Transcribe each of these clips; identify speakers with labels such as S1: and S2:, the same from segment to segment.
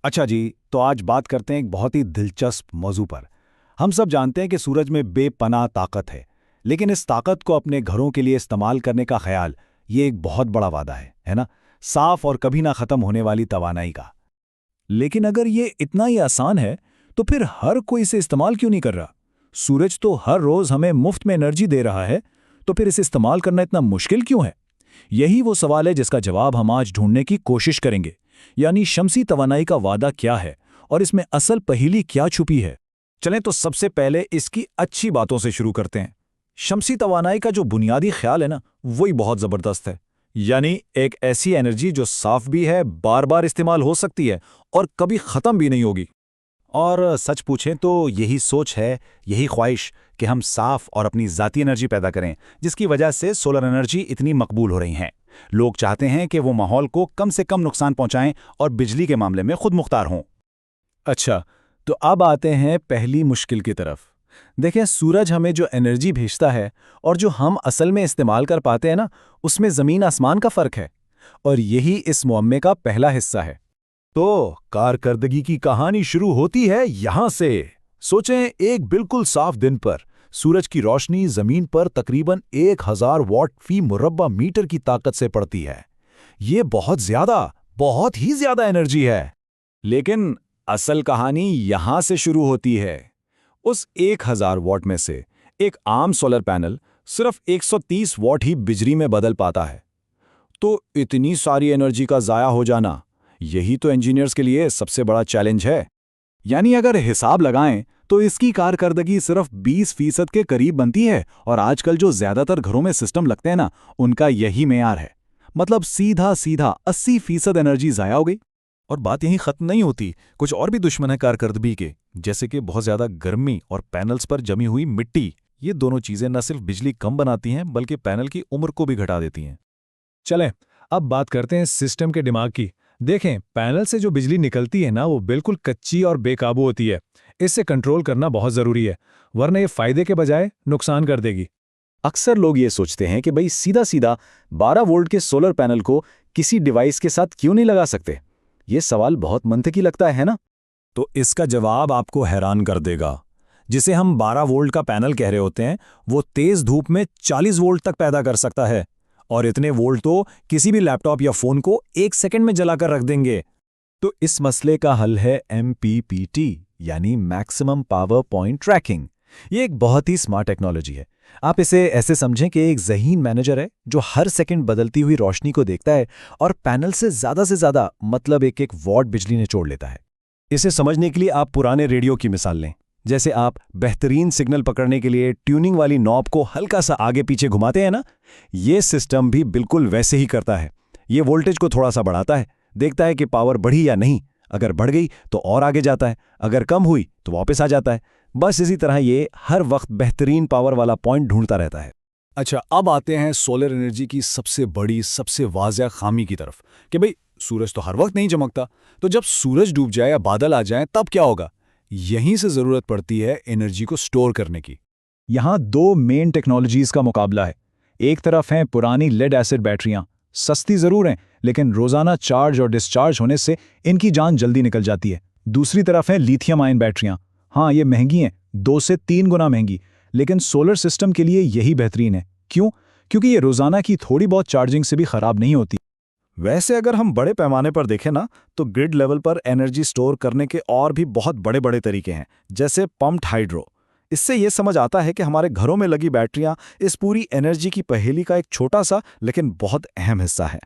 S1: अच्छा जी, तो आज बात करते हैं एक बहुत ही दिलचस्प मौजू पर। हम सब जानते हैं कि सूरज में बेपनाह ताकत है, लेकिन इस ताकत को अपने घरों के लिए इस्तेमाल करने का ख्याल, ये एक बहुत बड़ा वादा है ना? साफ और कभी ना खत्म होने वाली तवानाई का।
S2: लेकिन अगर ये इतना ही आसान है, तो फिर हर कोई इसे इस्तेमाल क्यों नहीं कर रहा? सूरज तो हर रोज हमें मुफ्त में एनर्जी दे रहा है, तो फिर इसे इस्तेमाल करना इतना मुश्किल क्यों है? यही वो सवाल है जिसका जवाब हम आज ढूंढने की कोशिश करेंगे। यानी शमसी तवानाई का वादा क्या है और इसमें असल पहेली क्या छुपी है।
S1: चलें तो सबसे पहले इसकी अच्छी बातों से शुरू करते हैं। शमसी तवानाई का जो बुनियादी ख्याल है ना, वही बहुत ज़बरदस्त है। यानी एक ऐसी एनर्जी जो साफ भी है, बार बार इस्तेमाल हो सकती है और कभी ख़त्म भी नहीं होगी। और सच पूछें तो यही सोच है, यही ख्वाहिश कि हम साफ और अपनी ज़ाती एनर्जी पैदा करें, जिसकी वजह से सोलर एनर्जी इतनी मकबूल हो रही हैं। लोग चाहते हैं कि वो माहौल को कम से कम नुकसान पहुंचाएं और बिजली के मामले में खुद मुख्तार हों।
S2: अच्छा, तो अब आते हैं पहली मुश्किल की तरफ। देखें, सूरज हमें जो एनर्जी भेजता है और जो हम असल में इस्तेमाल कर पाते हैं ना, उसमें ज़मीन आसमान का फ़र्क है। और यही इस मुअम्मे का पहला हिस्सा है।
S1: तो कारकर्दगी की कहानी शुरू होती है यहां से। सोचें, एक बिल्कुल साफ दिन पर सूरज की रोशनी जमीन पर तकरीबन 1000 वॉट फी मुरब्बा मीटर की ताकत से पड़ती है। ये बहुत ही ज्यादा एनर्जी है। लेकिन असल कहानी यहां से शुरू होती है। उस 1000 वॉट में से एक आम सोलर पैनल सिर्फ 130 वॉट ही बिजली में बदल पाता है। तो इतनी सारी एनर्जी का जाया हो जाना, यही तो इंजीनियर्स के लिए सबसे बड़ा चैलेंज है। यानी अगर हिसाब लगाएं तो इसकी कारकर्दगी सिर्फ 20% के करीब बनती है, और आजकल जो ज्यादातर घरों में सिस्टम लगते हैं ना, उनका यही मेयार है। मतलब सीधा सीधा 80% एनर्जी जाया हो गई।
S2: और बात यहीं खत्म नहीं होती, कुछ और भी दुश्मन है कारकर्दगी के, जैसे कि बहुत ज्यादा गर्मी और पैनल्स पर जमी हुई मिट्टी। ये दोनों चीजें न सिर्फ बिजली कम बनाती हैं, बल्कि पैनल की उम्र को भी घटा देती हैं। चलें, अब बात करते हैं सिस्टम के दिमाग की। देखें, पैनल से जो बिजली निकलती है ना, वो बिल्कुल कच्ची और बेकाबू होती है। इससे कंट्रोल करना बहुत जरूरी है, वरना ये फायदे के बजाय नुकसान कर देगी।
S1: अक्सर लोग ये सोचते हैं कि भाई सीधा सीधा 12 वोल्ट के सोलर पैनल को किसी डिवाइस के साथ क्यों नहीं लगा सकते। ये सवाल बहुत मंतकी लगता है ना?
S2: तो इसका जवाब आपको हैरान कर देगा। जिसे हम 12 वोल्ट का पैनल कह रहे होते हैं, वो तेज धूप में 40 वोल्ट तक पैदा कर सकता है। और इतने वोल्ट तो किसी भी लैपटॉप या फोन को 1 सेकंड में जलाकर रख देंगे। तो इस मसले का हल है MPPT, यानी मैक्सिमम पावर पॉइंट ट्रैकिंग। ये एक बहुत ही स्मार्ट टेक्नोलॉजी है। आप इसे ऐसे समझें कि एक ज़हीन मैनेजर है जो हर सेकंड बदलती हुई रोशनी को देखता है और पैनल से ज़्यादा मतलब एक एक वॉट बिजली निचोड़ लेता है। इसे समझने के लिए आप पुराने रेडियो की मिसाल लें। जैसे आप बेहतरीन सिग्नल पकड़ने के लिए ट्यूनिंग वाली नॉब को हल्का सा आगे पीछे घुमाते हैं ना, ये सिस्टम भी बिल्कुल वैसे ही करता है। ये वोल्टेज को थोड़ा सा बढ़ाता है, देखता है कि पावर बढ़ी या नहीं। अगर बढ़ गई तो और आगे जाता है, अगर कम हुई तो वापस आ जाता है। बस इसी तरह ये हर वक्त बेहतरीन पावर वाला पॉइंट ढूंढता रहता है।
S1: अच्छा, अब आते हैं सोलर एनर्जी की सबसे बड़ी, सबसे वाज़ेह खामी की तरफ कि भाई सूरज तो हर वक्त नहीं चमकता। तो जब सूरज डूब जाए या बादल आ जाए तब क्या होगा? यहीं से ज़रूरत पड़ती है एनर्जी को स्टोर करने की।
S2: यहाँ दो मेन टेक्नोलॉजीज का मुकाबला है। एक तरफ हैं पुरानी लेड एसिड बैटरियां, सस्ती ज़रूर हैं, लेकिन रोज़ाना चार्ज और डिस्चार्ज होने से इनकी जान जल्दी निकल जाती है। दूसरी तरफ हैं लिथियम आयन बैटरियां। हाँ, ये महंगी हैं, 2 से 3 गुना महंगी, लेकिन सोलर सिस्टम के लिए यही बेहतरीन है। क्यों? क्योंकि ये रोज़ाना की थोड़ी बहुत चार्जिंग से भी ख़राब नहीं होती।
S1: वैसे अगर हम बड़े पैमाने पर देखें ना, तो ग्रिड लेवल पर एनर्जी स्टोर करने के और भी बहुत बड़े बड़े तरीके हैं, जैसे पम्प्ड हाइड्रो। इससे ये समझ आता है कि हमारे घरों में लगी बैटरियां इस पूरी एनर्जी की पहेली का एक छोटा सा लेकिन बहुत अहम हिस्सा है।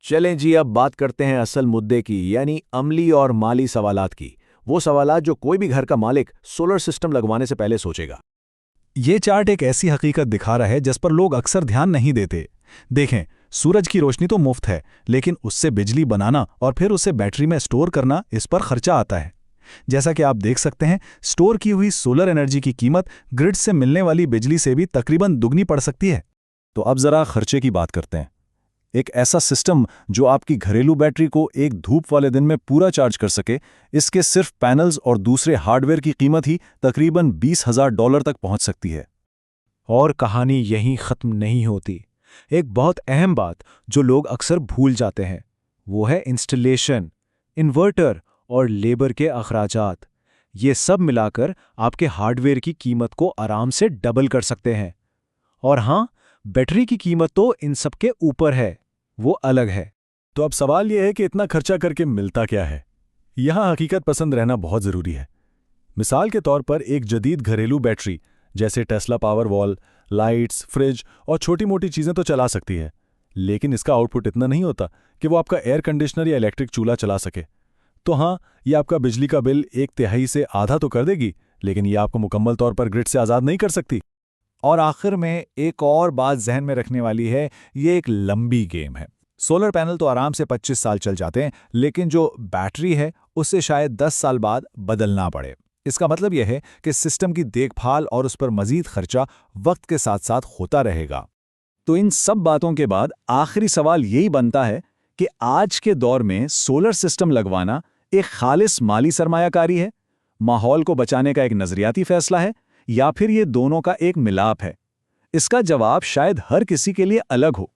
S1: चलें जी, अब बात करते हैं असल मुद्दे की, यानी अमली और माली सवालात की। वो सवालात जो कोई भी घर का मालिक सोलर सिस्टम लगवाने से पहले सोचेगा।
S2: ये चार्ट एक ऐसी हकीकत दिखा रहा है जिस पर लोग अक्सर ध्यान नहीं देते। देखें, सूरज की रोशनी तो मुफ्त है, लेकिन उससे बिजली बनाना और फिर उसे बैटरी में स्टोर करना, इस पर खर्चा आता है। जैसा कि आप देख सकते हैं, स्टोर की हुई सोलर एनर्जी की कीमत ग्रिड से मिलने वाली बिजली से भी तकरीबन दुगनी पड़ सकती है।
S1: तो अब जरा खर्चे की बात करते हैं। एक ऐसा सिस्टम जो आपकी घरेलू बैटरी को एक धूप वाले दिन में पूरा चार्ज कर सके, इसके सिर्फ पैनल्स और दूसरे हार्डवेयर की कीमत ही तकरीबन $20,000 तक पहुंच सकती है।
S2: और कहानी यहीं खत्म नहीं होती। एक बहुत अहम बात जो लोग अक्सर भूल जाते हैं, वो है इंस्टॉलेशन। इन्वर्टर
S3: और लेबर के अखराजात, ये सब मिलाकर आपके हार्डवेयर की कीमत को आराम से डबल कर सकते हैं। और हाँ, बैटरी की कीमत तो इन सब के ऊपर है, वो अलग है।
S1: तो अब सवाल यह है कि इतना खर्चा करके मिलता क्या है? यहाँ हकीकत पसंद रहना बहुत ज़रूरी है। मिसाल के तौर पर एक जदीद घरेलू बैटरी जैसे Tesla power wall, lights, fridge और छोटी मोटी चीज़ें तो चला सकती है, लेकिन इसका आउटपुट इतना नहीं होता कि वो आपका एयर कंडीशनर या इलेक्ट्रिक चूल्हा चला सके। तो हाँ, ये आपका बिजली का बिल 1/3 से आधा तो कर देगी, लेकिन ये आपको मुकम्मल तौर पर ग्रिड से आज़ाद नहीं कर सकती।
S4: और आखिर में एक और बात जहन में रखने वाली है, ये एक लंबी गेम है। सोलर पैनल तो आराम से 25 साल चल जाते हैं, लेकिन जो बैटरी है उससे शायद 10 साल बाद बदलना पड़े। इसका मतलब यह है कि सिस्टम की देखभाल और उस पर मजीद खर्चा वक्त के साथ साथ होता रहेगा।
S2: तो इन सब बातों के बाद आखिरी सवाल यही बनता है कि आज के दौर में सोलर सिस्टम लगवाना एक खालिस माली सरमायाकारी है, माहौल को बचाने का एक नजरियाती फैसला है, या फिर ये दोनों का एक मिलाप है? इसका जवाब शायद हर किसी के लिए अलग हो।